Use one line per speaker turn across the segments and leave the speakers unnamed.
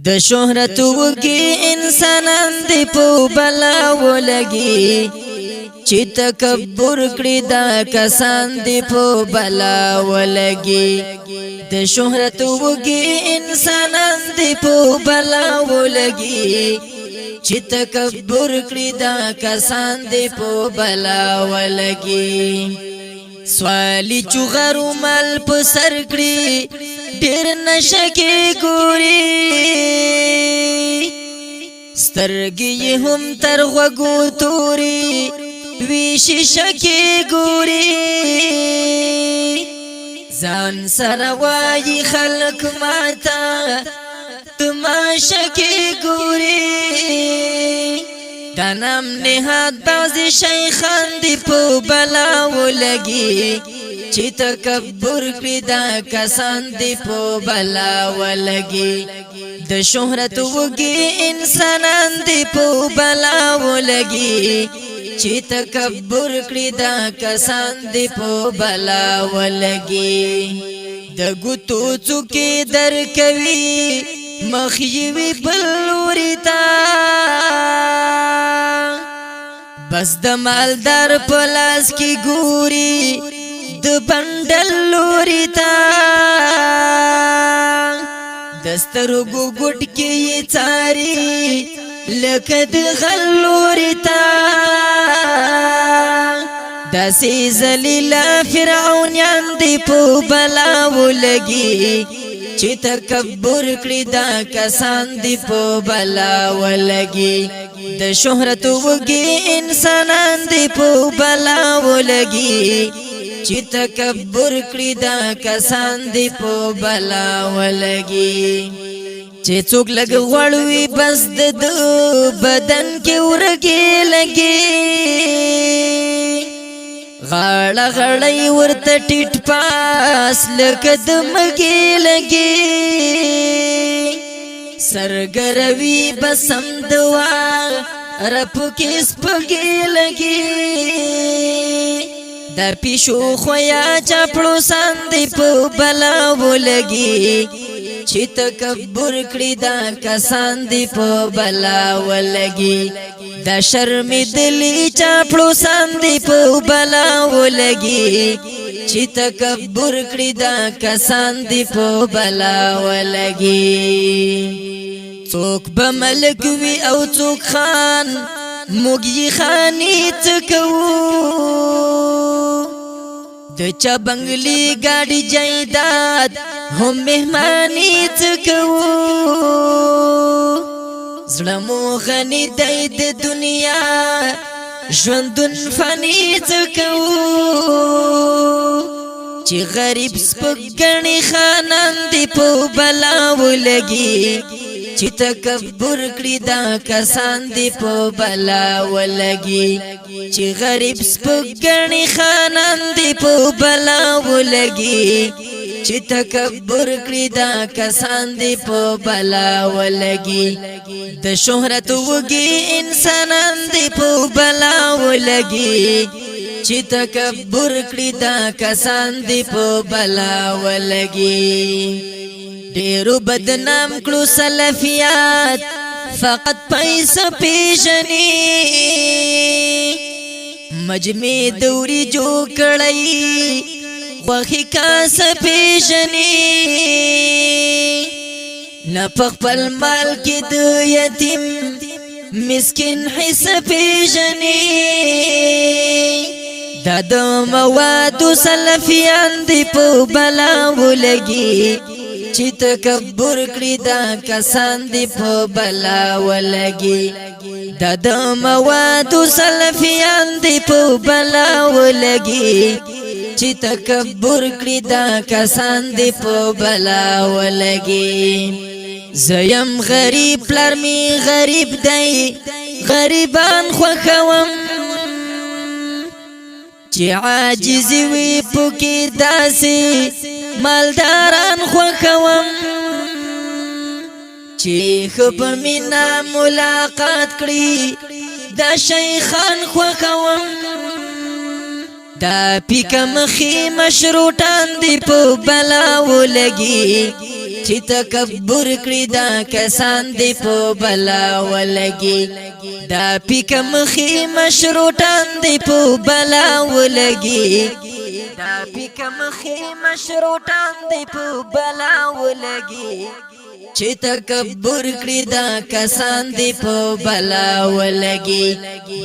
د شهرت وږي انسانان دی په بلا ولګي چې تکبر کړی دا کسان دی په بلا ولګي د شهرت وږي انسانان دی په بلا ولګي چې تکبر کړی دا کسان دی په بلا ولګي سوالی چغرو مال په سر کړی ډیر نشکه ګوري سترګې هم تر غوږو توري وی شیشکه ګوري ځان سره وایي خلک ماته تماشکه ګوري دنم نهاد بعضی شیخان دی په بلا ولګي چې تکبر کړی دا کسان دی په بلا ولګي د شهرت وږي انسانان دی په بلا ولګي چې تکبر کړی دا کسان دی په بلا ولګي د ګوتو څوکې در کوي مخیوي بلوري تا بس د مالدار پلاس کی ګوري د بندل لوري تا دسترګو ګټ کې چاري لکه د غلوري تا داسې ذلیلا فرعون یاندې په بلا ولګي چې تکبر کړی دا کسان دی په بلا ولګي د شهرت وږي انسانان دی په بلا ولګي چې تکبر کړی دا کسان دی په بلا ولګي چې څوک لګ غړوي بس د بدن کې ورګي لګي غاړه غړې ورته ټټ پاس لکه د مګي لګي سرګروي بسم دوا رپ کې سپګي لګي د پیشو خویا چپړو ساندې په بلا ولګي چې تکبر کړی دا کسان دی په بلا ولګي د شرمېدلي چپړو ساندې په بلا ولګي چې تکبر کړی دا کسان دی په بلا ولګي څوک به ملک وي او څوک خان موږ یې خاني تکو د چا بنگلی گاڑی جائیداد هم مهمانی تکو زړمو غنی دی د دنیا ژوندون فانی تکو چې غریب سپک ګڼي خانان دی په بلا ولګي چې تکبر کړی دا کسان دی په بلا ولګي چې غریب سپک ګڼي خانان دی په بلا ولګي چې تکبر کړی دا کسان دی په بلا ولګي د شهرت وږي انسانان دی په بلا ولګي چې تکبر کړی دا کسان دی په بلا ولګي ډیرو بدنام کړو سلفیات فقط پیسې پیژني مجمع دوري جو کړی خوخي کاس پیژني نه خپل مال کې د یتیم مسکین حص پیژني دا د مواد سلفیان دی په بلا ولګي چې تکبر کړی دا کسان دی په بلا ولګي دا د مواد سلفیان دی په بلا ولګي چې تکبر کړی دا کسان دی په بلا ولګي زیم غریب پلار می غریب دی غریبان خوښوم چې عاجز وي پکې داسې مالداران خوښوم چې خبر مینا ملاقات کړي دا شیخان خوښوم دا پیک مخی مشروطان دی په بلا ولګي چې تکبر کړی دا کسان دی په بلا ولګي دا پیکم خي مشروطان دی په بلا ولګي دا پیکم خي مشروطان دی په بلا ولګي چې تکبر کړی دا کسان دی په بلا ولګي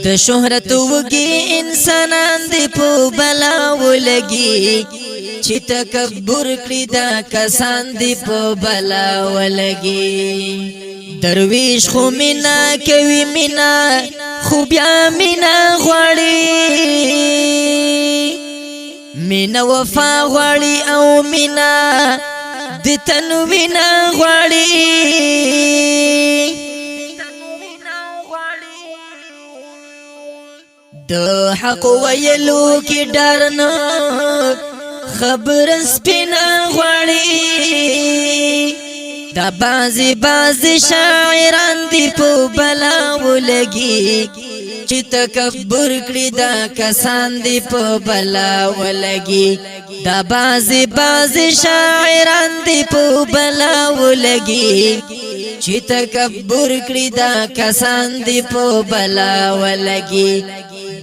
د شهرت وګي انسانان دی په بلا ولګي چې تکبر کړی دا کسان دی په بلا ولګي درویش خو مینا کوي مینا خو بیا مینا غواړي مینا وفا غواړي او مینا د تنوینا غواړي د حق ویلو کې ډار نه خبر سپینا غواړي دا بازي شاعران دی په بلا ولګي چې تکبر کړی دا کسان دی په بلا ولګي دا بازي شاعران دی په بلا ولګي چې تکبر کړی دا کسان دی په بلا ولګي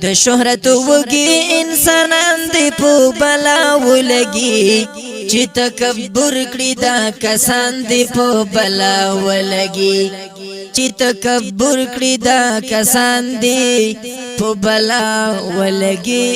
د شهرت وګي انسانان دی په بلا ولګي چې تکبر کړی دا کسان دی په بلا ولګي چې تکبر کړی دا کسان دی په بلا ولګي